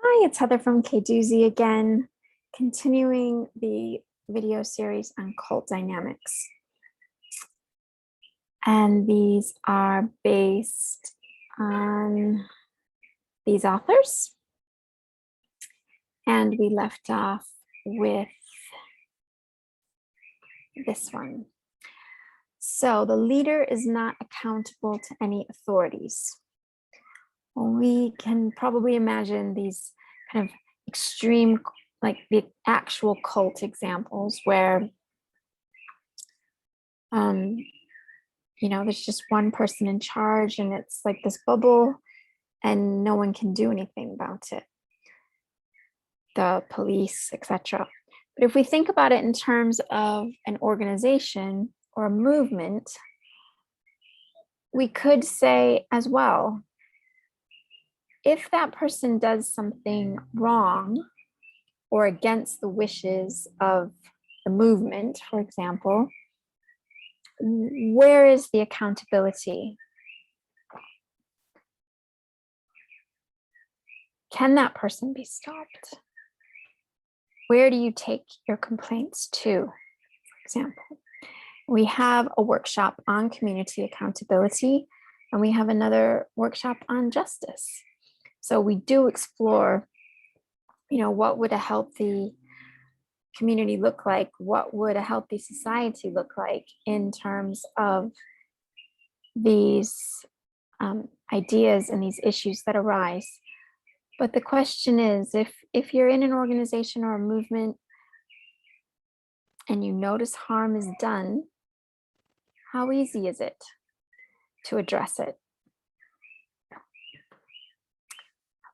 Hi, it's Heather from Kdoozy again, continuing the video series on cult dynamics. And these are based on these authors. And we left off with this one. So the leader is not accountable to any authorities. We can probably imagine these kind of extreme, like the actual cult examples where, there's just one person in charge and it's like this bubble and no one can do anything about it. The police, etc. But if we think about it in terms of an organization or a movement, we could say as well, if that person does something wrong or against the wishes of the movement, for example, where is the accountability? Can that person be stopped? Where do you take your complaints to, for example? We have a workshop on community accountability, and we have another workshop on justice. So we do explore, what would a healthy community look like? What would a healthy society look like in terms of these ideas and these issues that arise? But the question is, if you're in an organization or a movement and you notice harm is done, how easy is it to address it?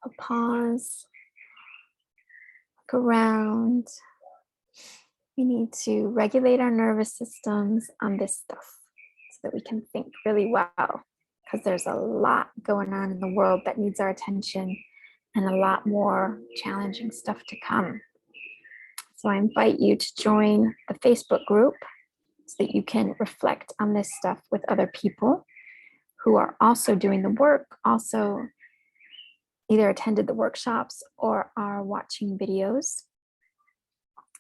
A pause, look around. We need to regulate our nervous systems on this stuff so that we can think really well, because there's a lot going on in the world that needs our attention and a lot more challenging stuff to come. So I invite you to join the Facebook group so that you can reflect on this stuff with other people who are also doing the work, also either attended the workshops or are watching videos.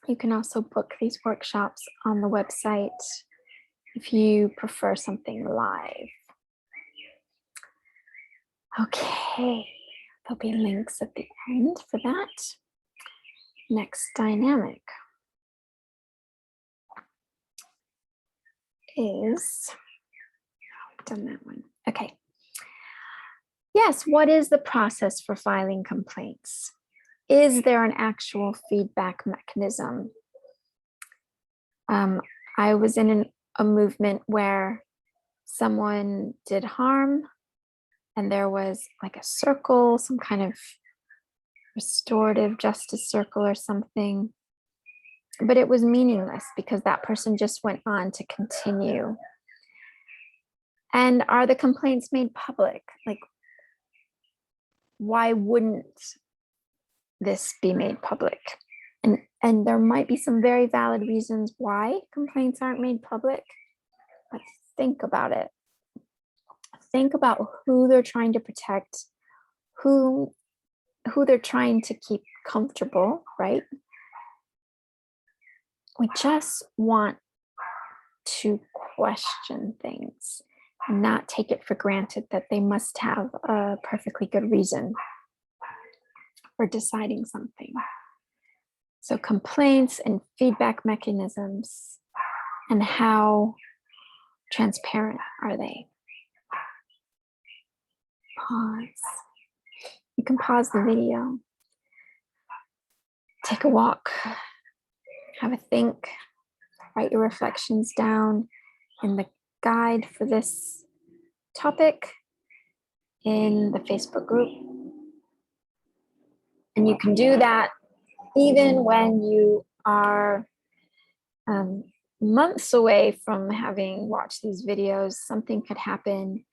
You can also book these workshops on the website if you prefer something live. Okay, there'll be links at the end for that. Next dynamic is, I've done that one. Okay. Yes, what is the process for filing complaints? Is there an actual feedback mechanism? I was in a movement where someone did harm and there was like a circle, some kind of restorative justice circle or something, but it was meaningless because that person just went on to continue. And are the complaints made public? Like, why wouldn't this be made public? And there might be some very valid reasons why complaints aren't made public, but think about it. Think about who they're trying to protect, who they're trying to keep comfortable, right? We just want to question things and not take it for granted that they must have a perfectly good reason for deciding something. So complaints and feedback mechanisms, and how transparent are they? Pause. You can pause the video, take a walk, have a think, write your reflections down in the guide for this topic in the Facebook group. And you can do that even when you are months away from having watched these videos. Something could happen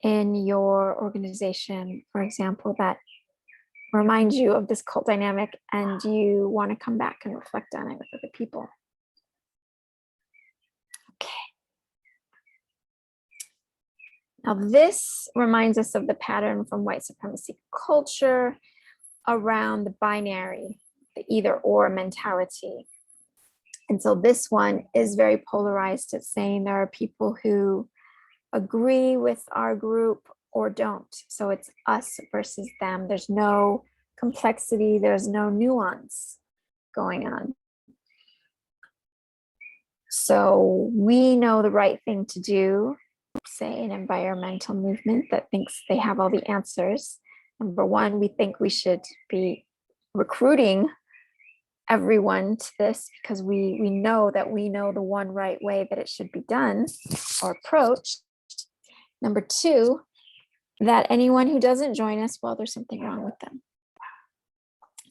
in your organization, for example, that reminds you of this cult dynamic and you want to come back and reflect on it with other people. Okay. Now this reminds us of the pattern from white supremacy culture around the binary, the either or mentality. And so this one is very polarized. It's saying there are people who agree with our group or don't. So it's us versus them. There's no complexity, there's no nuance going on. So we know the right thing to do, say an environmental movement that thinks they have all the answers. Number one, we think we should be recruiting everyone to this because we know that we know the one right way that it should be done or approached. Number two, that anyone who doesn't join us, well, there's something wrong with them.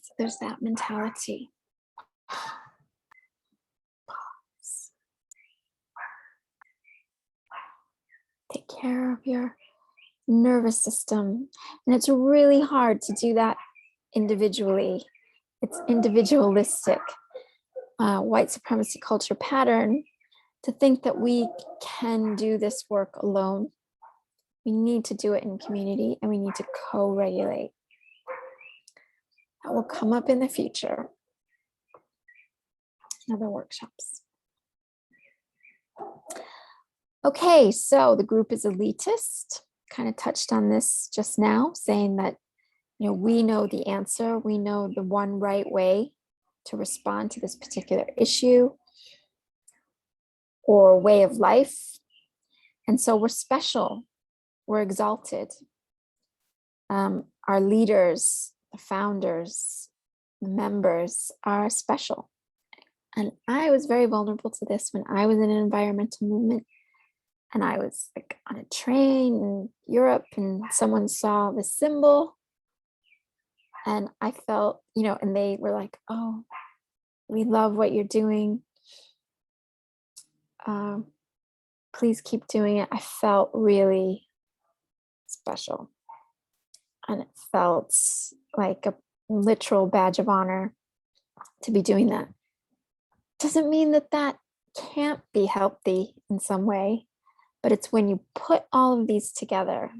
So there's that mentality. Pause. Take care of your nervous system. And it's really hard to do that individually. It's individualistic. White supremacy culture pattern to think that we can do this work alone. We need to do it in community and we need to co-regulate. That will come up in the future in other workshops. Okay, so the group is elitist. Kind of touched on this just now, saying that we know the answer. We know the one right way to respond to this particular issue or way of life. And so we're special. We're exalted. Our leaders, the founders, the members are special. And I was very vulnerable to this when I was in an environmental movement. And I was like on a train in Europe and someone saw the symbol. And I felt, and they were like, oh, we love what you're doing. Please keep doing it. I felt really special. And it felt like a literal badge of honor to be doing that. Doesn't mean that that can't be healthy in some way, but it's when you put all of these together,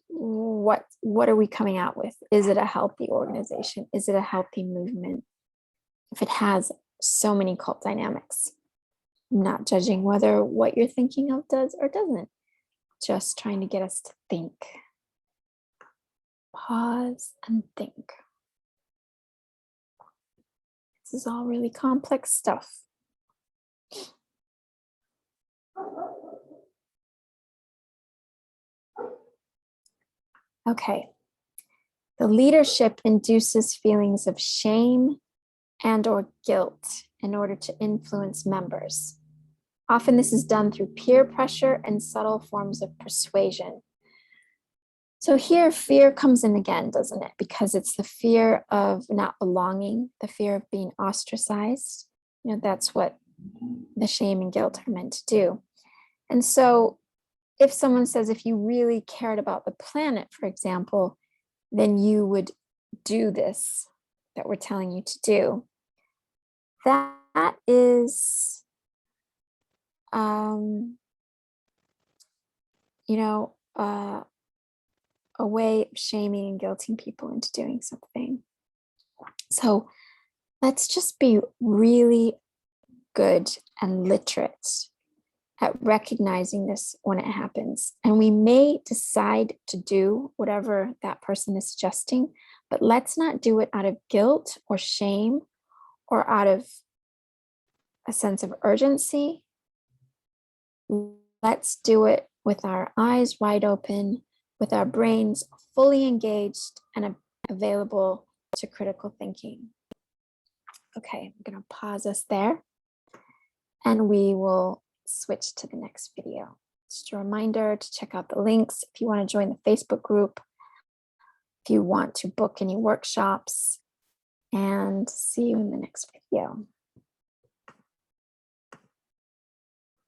what are we coming out with? Is it a healthy organization? Is it a healthy movement? If it has so many cult dynamics, I'm not judging whether what you're thinking of does or doesn't, just trying to get us to think. Pause and think. This is all really complex stuff. Okay. The leadership induces feelings of shame and or guilt in order to influence members. Often this is done through peer pressure and subtle forms of persuasion. So here fear comes in again, doesn't it? Because it's the fear of not belonging, the fear of being ostracized. That's what the shame and guilt are meant to do. And so if someone says, if you really cared about the planet, for example, then you would do this that we're telling you to do. That is, a way of shaming and guilting people into doing something. So let's just be really good and literate at recognizing this when it happens. And we may decide to do whatever that person is suggesting, but let's not do it out of guilt or shame or out of a sense of urgency. Let's do it with our eyes wide open, with our brains fully engaged and available to critical thinking. Okay, I'm going to pause us there and we will switch to the next video. Just a reminder to check out the links if you want to join the Facebook group, if you want to book any workshops, and see you in the next video.